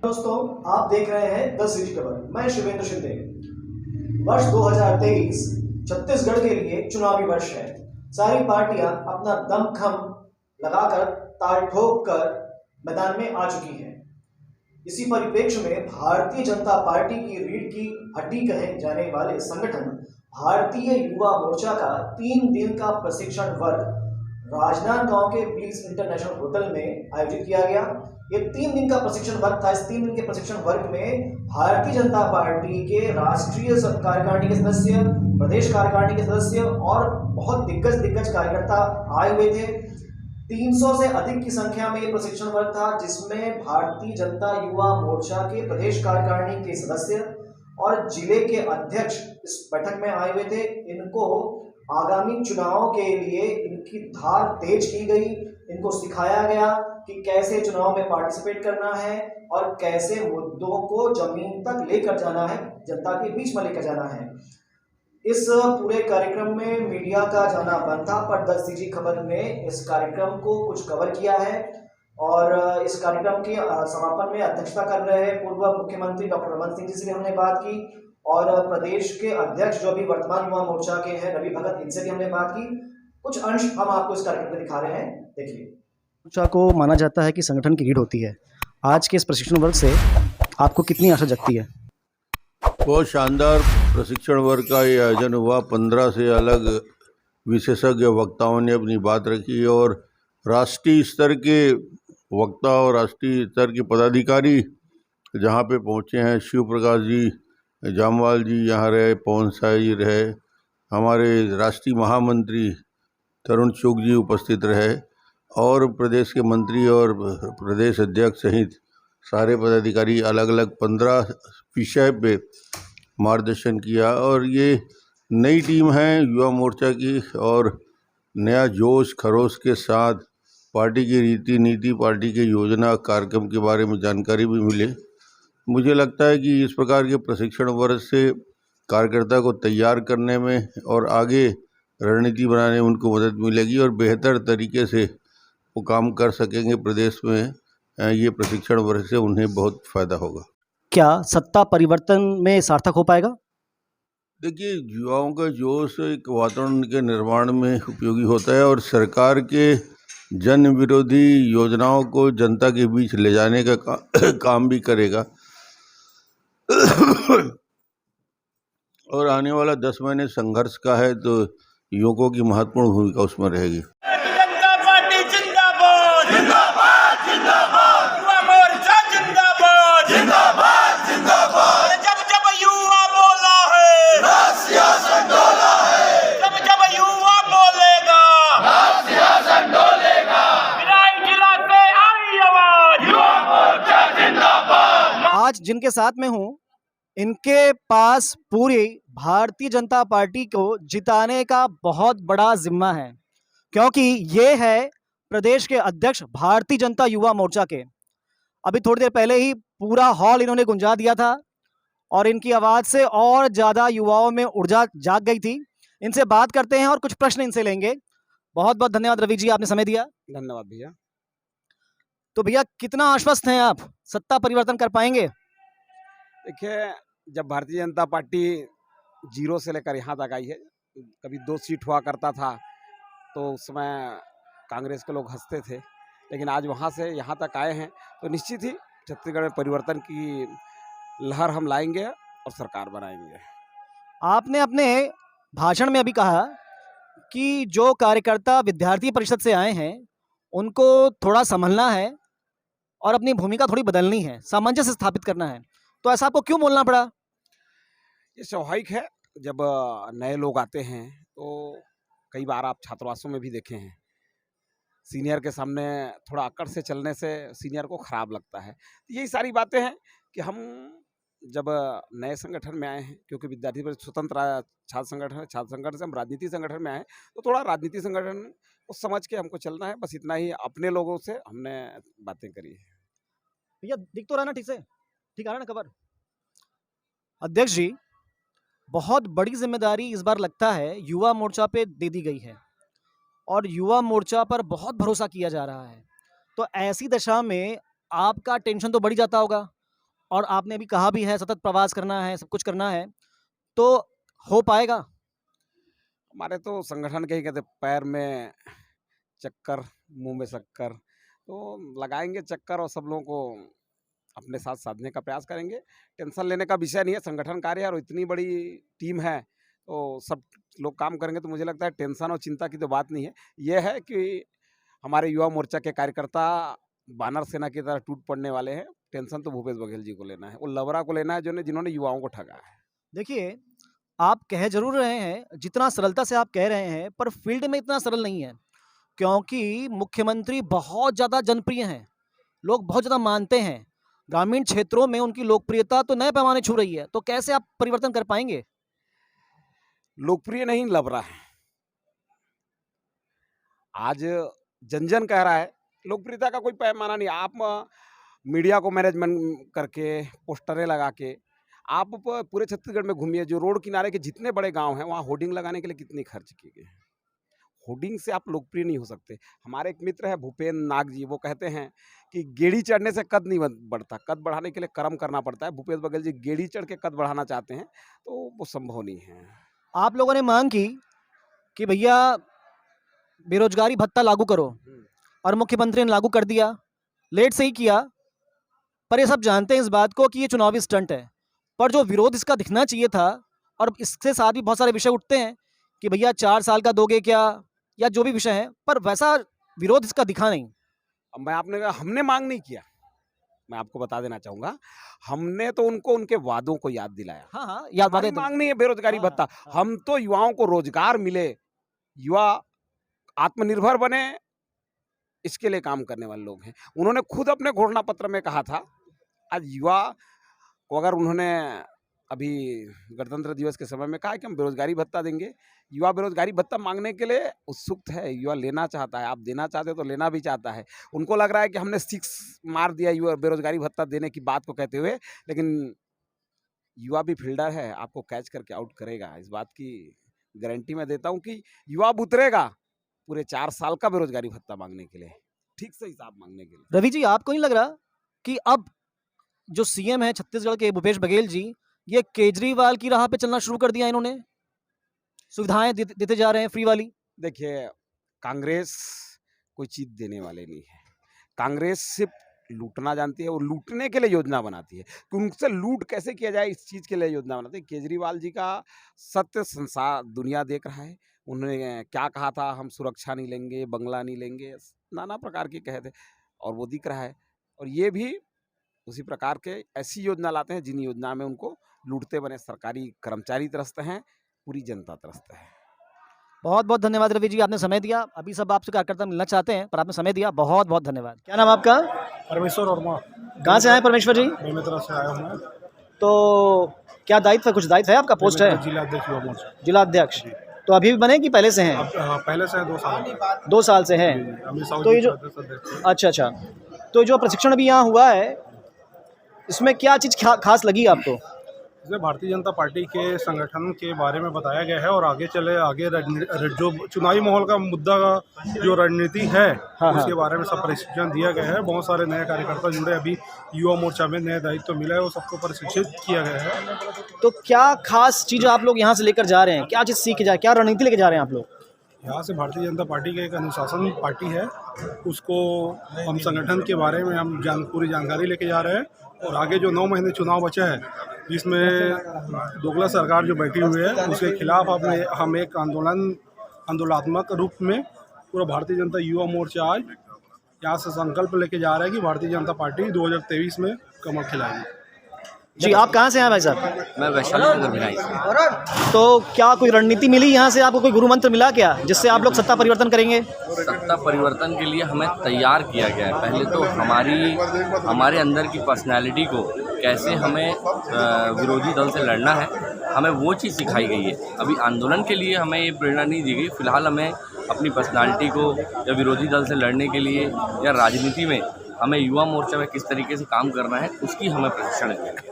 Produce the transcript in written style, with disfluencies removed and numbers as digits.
दोस्तों, आप देख रहे हैं 10 सीधी खबर। मैं शिवेंद्र शिंदे। वर्ष 2023 छत्तीसगढ़ के लिए चुनावी वर्ष है। सारी पार्टियां अपना दमखम लगाकर ताल ठोक कर मैदान में आ चुकी हैं। इसी परिप्रेक्ष्य में भारतीय जनता पार्टी की रीढ़ की हड्डी कहे जाने वाले संगठन भारतीय युवा मोर्चा का 3 दिन का प्रशिक्षण वर्ग राजनांदगांव के ब्लिस इंटरनेशनल होटल में आयोजित किया गया। ये 3 दिन का प्रशिक्षण वर्ग था। इस 3 दिन के प्रशिक्षण वर्ग में भारतीय जनता पार्टी के राष्ट्रीय कार्यकारिणी के सदस्य, प्रदेश कार्यकारिणी के सदस्य और बहुत दिग्गज कार्यकर्ता आए हुए थे। 300 से अधिक की संख्या में ये प्रशिक्षण वर्ग था, जिसमें भारतीय जनता युवा मोर्चा के प्रदेश कार्यकारिणी के सदस्य और जिले के अध्यक्ष इस बैठक में आए हुए थे। इनको आगामी चुनाव के लिए इनकी धार तेज की गई। इनको सिखाया गया कि कैसे चुनाव में पार्टिसिपेट करना है और कैसे मुद्दों को जमीन तक लेकर जाना है, जनता के बीच में लेकर जाना है। इस पूरे कार्यक्रम में मीडिया का जाना बंद था, पर 10 सीधी खबर ने इस कार्यक्रम को कुछ कवर किया है और इस कार्यक्रम के समापन में अध्यक्षता कर रहे पूर्व मुख्यमंत्री डॉक्टर रमन सिंह जी से भी हमने बात की और प्रदेश के अध्यक्ष जो अभी वर्तमान युवा मोर्चा के हैं रवि भगत, इनसे भी हमने बात की। कुछ अंश हम आपको इस कार्यक्रम में दिखा रहे हैं, देखिए। मोर्चा को माना जाता है कि संगठन की रीढ़ होती है। आज के इस प्रशिक्षण वर्ग से आपको कितनी आशा जगती है? बहुत शानदार प्रशिक्षण वर्ग का ये आयोजन हुआ। 15 से अलग विशेषज्ञ वक्ताओं ने अपनी बात रखी और राष्ट्रीय स्तर के वक्ता और राष्ट्रीय स्तर के पदाधिकारी जहाँ पे पहुँचे हैं, शिव प्रकाश जी जामवाल जी यहाँ रहे, पवन साय जी रहे, हमारे राष्ट्रीय महामंत्री तरुण चुग जी उपस्थित रहे और प्रदेश के मंत्री और प्रदेश अध्यक्ष सहित सारे पदाधिकारी अलग अलग 15 विषय पे मार्गदर्शन किया। और ये नई टीम है युवा मोर्चा की और नया जोश खरोश के साथ पार्टी की रीति नीति, पार्टी के योजना कार्यक्रम के बारे में जानकारी भी मिले। मुझे लगता है कि इस प्रकार के प्रशिक्षण वर्ग से कार्यकर्ता को तैयार करने में और आगे रणनीति बनाने में उनको मदद मिलेगी और बेहतर तरीके से वो काम कर सकेंगे। प्रदेश में ये प्रशिक्षण वर्ग से उन्हें बहुत फायदा होगा। क्या सत्ता परिवर्तन में सार्थक हो पाएगा? देखिए, युवाओं का जोश एक वातावरण के निर्माण में उपयोगी होता है और सरकार के जन विरोधी योजनाओं को जनता के बीच ले जाने का काम भी करेगा। और आने वाला 10 महीने संघर्ष का है, तो युवकों की महत्वपूर्ण भूमिका उसमें रहेगी। जनता पार्टी जिंदाबाद, जिंदाबाद, जिंदाबाद, युवा मोर्चा जिंदाबाद, जिंदाबाद, जिंदाबाद। जब जब युवा बोला है, सियासत डोला है। जब जब युवा बोलेगा, सियासत डोलेगा। विधायक जिला से आई आवाज, युवा मोर्चा जिंदाबाद। आज जिनके साथ में हूँ, इनके पास पूरी भारतीय जनता पार्टी को जिताने का बहुत बड़ा जिम्मा है, क्योंकि ये है प्रदेश के अध्यक्ष भारतीय जनता युवा मोर्चा के। अभी थोड़ी देर पहले ही पूरा हॉल इन्होंने गुंजा दिया था और इनकी आवाज़ से और ज़्यादा युवाओं में ऊर्जा जाग गई थी। इनसे बात करते हैं और कुछ प्रश्न इनसे लेंगे। बहुत बहुत धन्यवाद रवि जी, आपने समय दिया। धन्यवाद भैया। तो भैया, कितना आश्वस्त हैं आप, सत्ता परिवर्तन कर पाएंगे? देखिए, जब भारतीय जनता पार्टी 0 से लेकर यहाँ तक आई है, कभी 2 सीट हुआ करता था तो उस समय कांग्रेस के लोग हंसते थे, लेकिन आज वहाँ से यहाँ तक आए हैं तो निश्चित ही छत्तीसगढ़ में परिवर्तन की लहर हम लाएंगे और सरकार बनाएंगे। आपने अपने भाषण में अभी कहा कि जो कार्यकर्ता विद्यार्थी परिषद से आए हैं उनको थोड़ा संभलना है और अपनी भूमिका थोड़ी बदलनी है, सामंजस्य स्थापित करना है। तो ऐसा आपको क्यों बोलना पड़ा? ये स्वाभाविक है, जब नए लोग आते हैं तो कई बार आप छात्रावासों में भी देखे हैं, सीनियर के सामने थोड़ा अकड़ से चलने से सीनियर को खराब लगता है। यही सारी बातें हैं कि हम जब नए संगठन में आए हैं, क्योंकि विद्यार्थी परिषद स्वतंत्र छात्र संगठन है, छात्र संगठन से हम राजनीति संगठन में आए, तो थोड़ा राजनीति संगठन को समझ के हमको चलना है। बस इतना ही अपने लोगों से हमने बातें करी है। भैया, दिख तो रहा ना ठीक से? ठीक है ना खबर? अध्यक्ष जी, बहुत बड़ी जिम्मेदारी इस बार लगता है युवा मोर्चा पे दे दी गई है और युवा मोर्चा पर बहुत भरोसा किया जा रहा है। तो ऐसी दशा में आपका टेंशन तो बढ़ जाता होगा और आपने अभी कहा भी है सतत प्रवास करना है, सब कुछ करना है, तो हो पाएगा? हमारे तो संगठन के ही कहते पैर में चक्कर मुंह में शक्कर, तो लगाएंगे चक्कर और सब लोगों को अपने साथ साधने का प्रयास करेंगे। टेंशन लेने का विषय नहीं है, संगठन कार्य और इतनी बड़ी टीम है तो सब लोग काम करेंगे, तो मुझे लगता है टेंशन और चिंता की तो बात नहीं है। ये है कि हमारे युवा मोर्चा के कार्यकर्ता वानर सेना की तरह टूट पड़ने वाले हैं। टेंशन तो भूपेश बघेल जी को लेना है, वो लवरा को लेना है जिन्होंने युवाओं को ठगा है। देखिए, आप कह ज़रूर रहे हैं, जितना सरलता से आप कह रहे हैं, पर फील्ड में इतना सरल नहीं है, क्योंकि मुख्यमंत्री बहुत ज़्यादा जनप्रिय हैं, लोग बहुत ज़्यादा मानते हैं। ग्रामीण क्षेत्रों में उनकी लोकप्रियता तो नए पैमाने छू रही है, तो कैसे आप परिवर्तन कर पाएंगे? लोकप्रिय नहीं, लवरा है। आज जन जन कह रहा है, लोकप्रियता का कोई पैमाना नहीं। आप मीडिया को मैनेजमेंट करके, पोस्टरें लगा के आप पूरे छत्तीसगढ़ में घूमिए, जो रोड किनारे के जितने बड़े गांव हैं वहाँ होर्डिंग लगाने के लिए कितनी खर्च की गई है। होर्डिंग से आप लोकप्रिय नहीं हो सकते। हमारे एक मित्र है भूपेन नाग जी, वो कहते हैं कि गेड़ी चढ़ने से कद नहीं बढ़ता, कद बढ़ाने के लिए कर्म करना पड़ता है। भूपेश बघेल जी गेड़ी चढ़ के कद बढ़ाना चाहते हैं, तो वो संभव नहीं है। आप लोगों ने मांग की कि भैया बेरोजगारी भत्ता लागू करो, और मुख्यमंत्री ने लागू कर दिया, लेट से ही किया, पर ये सब जानते हैं इस बात को कि ये चुनावी स्टंट है। पर जो विरोध इसका दिखना चाहिए था, और इसके साथ भी बहुत सारे विषय उठते हैं कि भैया 4 साल का दोगे क्या, या जो भी विषय है, पर वैसा विरोध इसका दिखा नहीं। अब मैं आपने कहा हमने मांग नहीं किया, मैं आपको बता देना चाहूंगा, हमने तो उनको उनके वादों को याद दिलाया। हाँ, याद वादे मांग नहीं है बेरोजगारी भत्ता, हम तो युवाओं को रोजगार मिले, युवा आत्मनिर्भर बने, इसके लिए काम करने वाले लोग हैं। उन्होंने खुद अपने घोषणा पत्र में कहा था, आज युवा को अगर उन्होंने अभी गणतंत्र दिवस के समय में कहा कि हम बेरोजगारी भत्ता देंगे, युवा बेरोजगारी भत्ता मांगने के लिए उत्सुक है, युवा लेना चाहता है। आप देना चाहते तो लेना भी चाहता है। उनको लग रहा है कि हमने 6 मार दिया युवा बेरोजगारी भत्ता देने की बात को कहते हुए, लेकिन युवा भी फील्डर है, आपको कैच करके आउट करेगा। इस बात की गारंटी मैं देता हूं कि युवा अब उतरेगा पूरे 4 साल का बेरोजगारी भत्ता मांगने के लिए, ठीक से हिसाब मांगने के लिए। रवि जी, आपको नहीं लग रहा कि अब जो सीएम है छत्तीसगढ़ के भूपेश बघेल जी, ये केजरीवाल की राह पे चलना शुरू कर दिया? इन्होंने सुविधाएं देते जा रहे हैं फ्री वाली। देखिए, कांग्रेस कोई चीज देने वाले नहीं है। कांग्रेस सिर्फ लूटना जानती है, वो लूटने के लिए योजना बनाती है कि उनसे लूट कैसे किया जाए, इस चीज के लिए योजना बनाती है। केजरीवाल जी का सत्य संसार दुनिया देख रहा है। उन्होंने क्या कहा था, हम सुरक्षा नहीं लेंगे, बंगला नहीं लेंगे, नाना प्रकार के कहे थे, और वो दिख रहा है। और ये भी उसी प्रकार के ऐसी योजना लाते हैं जिन योजना में उनको लूटते बने सरकारी कर्मचारी त्रस्त हैं, पूरी जनता त्रस्त है। बहुत बहुत धन्यवाद रवि जी, आपने समय दिया। अभी सब आपसे कार्यकर्ता मिलना चाहते हैं, पर आपने समय दिया, बहुत बहुत धन्यवाद। क्या नाम आपका? परमेश्वर वर्मा। कहाँ से आए परमेश्वर जी? मैं तरफ से आया हूँ। तो क्या दायित्व है, कुछ दायित्व है आपका? पोस्ट है जिला अध्यक्ष युवा मोर्चा। जिला अध्यक्ष, तो अभी भी बने कि पहले से हैं? पहले से 2 साल। 2 साल से हैं। तो ये जो अच्छा, तो जो प्रशिक्षण भी यहाँ हुआ है, इसमें क्या चीज़ खास लगी आपको? इसमें भारतीय जनता पार्टी के संगठन के बारे में बताया गया है, और आगे जो चुनावी माहौल का मुद्दा का जो रणनीति है, उसके बारे में सब प्रशिक्षण दिया गया है। बहुत सारे नए कार्यकर्ता जुड़े, अभी युवा मोर्चा में नया दायित्व मिला है, वो सबको प्रशिक्षित किया गया है। तो क्या खास चीज़ आप लोग यहाँ से लेकर जा रहे हैं, क्या चीज़ सीख के जा, क्या रणनीति लेकर जा रहे हैं आप लोग? यहाँ से भारतीय जनता पार्टी का एक अनुशासन पार्टी है, उसको हम संगठन के बारे में हम पूरी जानकारी लेके जा रहे हैं। और आगे जो 9 महीने चुनाव बचा है, जिसमें दोगला सरकार जो बैठी हुई है, उसके खिलाफ हम एक आंदोलनात्मक रूप में पूरा भारतीय जनता युवा मोर्चा आज यहाँ से संकल्प लेके जा रहा है कि भारतीय जनता पार्टी 2023 में कमल खिलाएगी। जी, आप कहाँ से हैं भाई साहब? मैं वैशाली से। तो क्या कोई रणनीति मिली यहाँ से आपको, कोई गुरु मंत्र मिला क्या, जिससे आप लोग सत्ता परिवर्तन करेंगे? सत्ता परिवर्तन के लिए हमें तैयार किया गया है। पहले तो हमारे अंदर की पर्सनैलिटी को कैसे हमें विरोधी दल से लड़ना है, हमें वो चीज़ सिखाई गई है। अभी आंदोलन के लिए हमें ये प्रेरणा नहीं दी गई। फिलहाल हमें अपनी पर्सनैलिटी को या विरोधी दल से लड़ने के लिए या राजनीति में हमें युवा मोर्चा में किस तरीके से काम करना है, उसकी हमें प्रशिक्षण दिया।